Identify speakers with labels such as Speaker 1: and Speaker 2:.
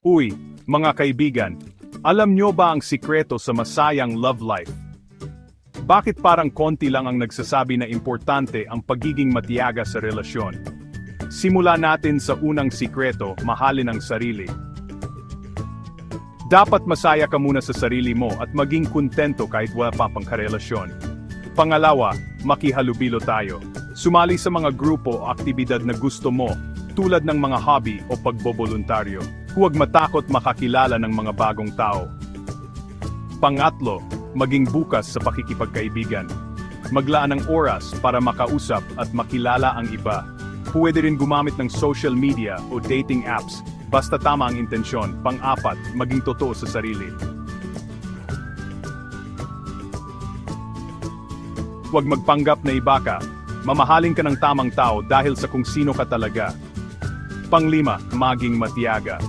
Speaker 1: Uy, mga kaibigan, alam nyo ba ang sikreto sa masayang love life? Bakit parang konti lang ang nagsasabi na importante ang pagiging matiyaga sa relasyon? Simula natin sa unang sikreto, mahalin ang sarili. Dapat masaya ka muna sa sarili mo at maging kontento kahit wala pa pang karelasyon. Pangalawa, makihalubilo tayo. Sumali sa mga grupo o aktibidad na gusto mo, tulad ng mga hobby o pagboboluntaryo. Huwag matakot makakilala ng mga bagong tao. Pangatlo, maging bukas sa pakikipagkaibigan. Maglaan ng oras para makausap at makilala ang iba. Pwede rin gumamit ng social media o dating apps, basta tama ang intensyon. Pang-apat, maging totoo sa sarili. Huwag magpanggap na iba ka. Mamahalin ka ng tamang tao dahil sa kung sino ka talaga. Panglima, maging matiyaga.